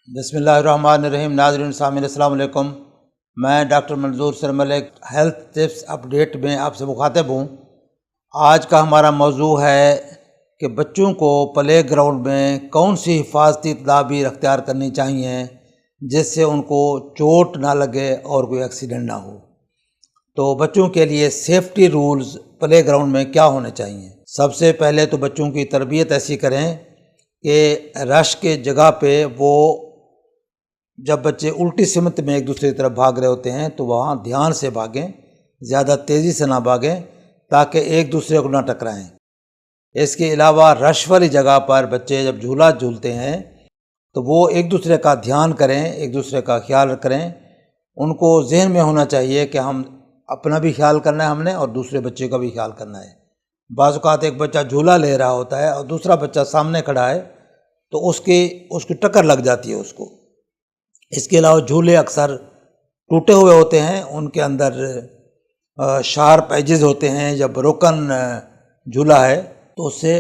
बिस्मिल्लाहिर्रहमानिर्रहीम। नाज़रीन सामीन अस्सलाम वालेकुम। मैं डॉक्टर मंजूर sir Malik health tips update में आपसे मुखातिब हूँ। आज का हमारा मौजू है कि बच्चों को प्ले ग्राउंड में कौन सी हिफाजती तदाबीर अख्तियार करनी चाहिए जिससे उनको चोट ना लगे और कोई एक्सीडेंट ना हो। तो बच्चों के लिए सेफ्टी रूल्स प्ले ग्राउंड में क्या होने चाहिए। सबसे पहले तो बच्चों की तरबियत ऐसी करें कि रश के जगह पे वो जब बच्चे उल्टी सिमत में एक दूसरे की तरफ भाग रहे होते हैं तो वहाँ ध्यान से भागें, ज़्यादा तेज़ी से ना भागें ताकि एक दूसरे को ना टकराएं। इसके अलावा रश वाली जगह पर बच्चे जब झूला झूलते हैं तो वो एक दूसरे का ध्यान करें, एक दूसरे का ख्याल करें। उनको जहन में होना चाहिए कि हम अपना भी ख्याल करना है हमने और दूसरे बच्चे का भी ख्याल करना है। बाज़ औक़ात एक बच्चा झूला ले रहा होता है और दूसरा बच्चा सामने खड़ा है तो उसकी टक्कर लग जाती है उसको। इसके अलावा झूले अक्सर टूटे हुए होते हैं, उनके अंदर शार्प एजेस होते हैं। जब ब्रोकन झूला है तो उससे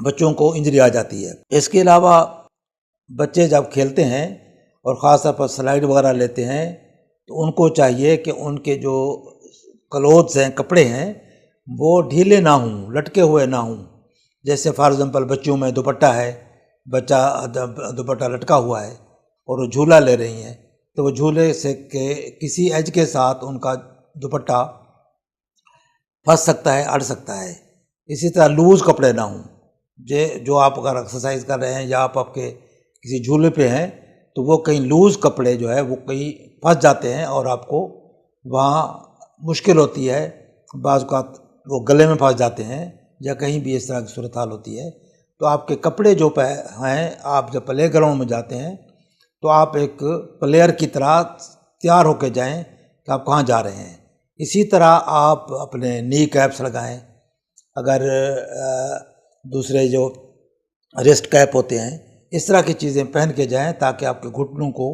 बच्चों को इंजरी आ जाती है। इसके अलावा बच्चे जब खेलते हैं और ख़ास तौर पर स्लाइड वगैरह लेते हैं तो उनको चाहिए कि उनके जो क्लोथ्स हैं, कपड़े हैं, वो ढीले ना हों, लटके हुए ना हों। जैसे फॉर एग्ज़ाम्पल बच्चियों में दुपट्टा है, बच्चा दुपट्टा लटका हुआ है और वो झूला ले रही हैं तो वो झूले से के किसी एज के साथ उनका दुपट्टा फंस सकता है, अड़ सकता है। इसी तरह लूज़ कपड़े ना हों। जो आप अगर एक्सरसाइज कर रहे हैं या आप आपके किसी झूले पे हैं तो वो कहीं लूज़ कपड़े जो है वो कहीं फंस जाते हैं और आपको वहाँ मुश्किल होती है। बाज़ औक़ात वो गले में फंस जाते हैं या कहीं भी इस तरह की सूरत हाल होती है। तो आपके कपड़े जो हैं, आप जब प्ले ग्राउंड में जाते हैं तो आप एक प्लेयर की तरह तैयार होकर जाएं कि आप कहाँ जा रहे हैं। इसी तरह आप अपने नी कैप्स लगाएं। अगर दूसरे जो रिस्ट कैप होते हैं, इस तरह की चीज़ें पहन के जाएं ताकि आपके घुटनों को,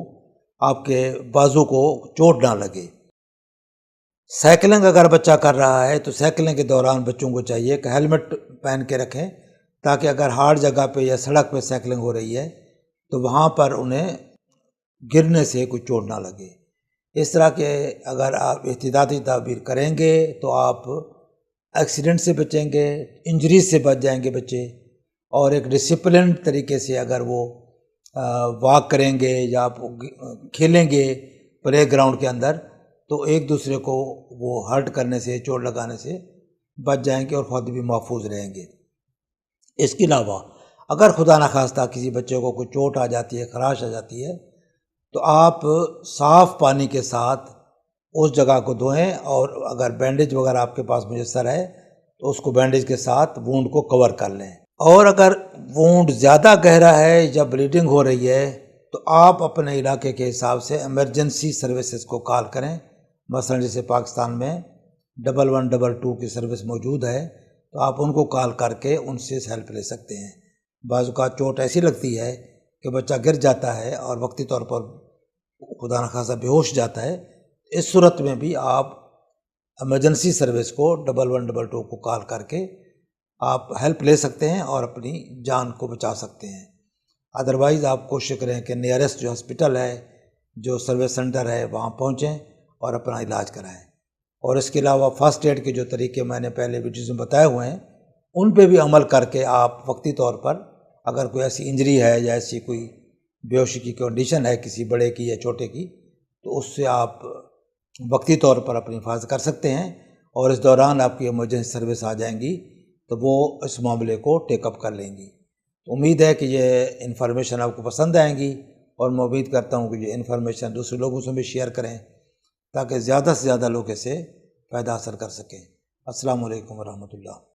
आपके बाजू को चोट ना लगे। साइकिलिंग अगर बच्चा कर रहा है तो साइकिलिंग के दौरान बच्चों को चाहिए कि हेलमेट पहन के रखें ताकि अगर हार्ड जगह पे या सड़क पे साइकिलिंग हो रही है तो वहाँ पर उन्हें गिरने से कोई चोट ना लगे। इस तरह के अगर आप एहतियाती तदबीर करेंगे तो आप एक्सीडेंट से बचेंगे, इंजरी से बच जाएंगे बच्चे। और एक डिसिप्लिन तरीके से अगर वो वॉक करेंगे या आप खेलेंगे प्ले ग्राउंड के अंदर तो एक दूसरे को वो हर्ट करने से, चोट लगाने से बच जाएंगे और ख़ुद भी महफूज रहेंगे। इसके अलावा अगर खुदा न खास्ता किसी बच्चे को कोई चोट आ जाती है, खराश आ जाती है, तो आप साफ़ पानी के साथ उस जगह को धोएं और अगर बैंडेज वगैरह आपके पास मुयस्सर है तो उसको बैंडेज के साथ वूंड को कवर कर लें। और अगर वूंड ज़्यादा गहरा है या ब्लीडिंग हो रही है तो आप अपने इलाके के हिसाब से एमरजेंसी सर्विसेज को कॉल करें। मसलन जैसे पाकिस्तान में 1122 की सर्विस मौजूद है तो आप उनको कॉल करके उनसे हेल्प ले सकते हैं। बाज़ औक़ात चोट ऐसी लगती है कि बच्चा गिर जाता है और वक्ती तौर पर खुदा न खासा बेहोश जाता है। इस सूरत में भी आप एमरजेंसी सर्विस को 1122 को कॉल करके आप हेल्प ले सकते हैं और अपनी जान को बचा सकते हैं। अदरवाइज़ आप कोशिश करें कि नियरेस्ट जो हॉस्पिटल है, जो सर्विस सेंटर है, वहाँ पहुँचें और अपना इलाज कराएं। और इसके अलावा फ़र्स्ट एड के जो तरीके मैंने पहले वीडियोज़ में बताए हुए हैं उन पे भी अमल करके आप वक्ती तौर पर अगर कोई ऐसी इंजरी है या ऐसी कोई बेहोशी की कंडीशन है किसी बड़े की या छोटे की तो उससे आप वक्ती तौर पर अपनी हिफाजत कर सकते हैं। और इस दौरान आपकी इमरजेंसी सर्विस आ जाएंगी तो वो इस मामले को टेकअप कर लेंगी। तो उम्मीद है कि ये इन्फॉर्मेशन आपको पसंद आएंगी और मैं उम्मीद करता हूँ कि ये इन्फॉर्मेशन दूसरे लोगों से भी शेयर करें ताकि ज़्यादा से ज़्यादा लोग इसे फ़ायदा हासिल कर सकें। अस्सलामु अलैकुम वरहमतुल्लाह।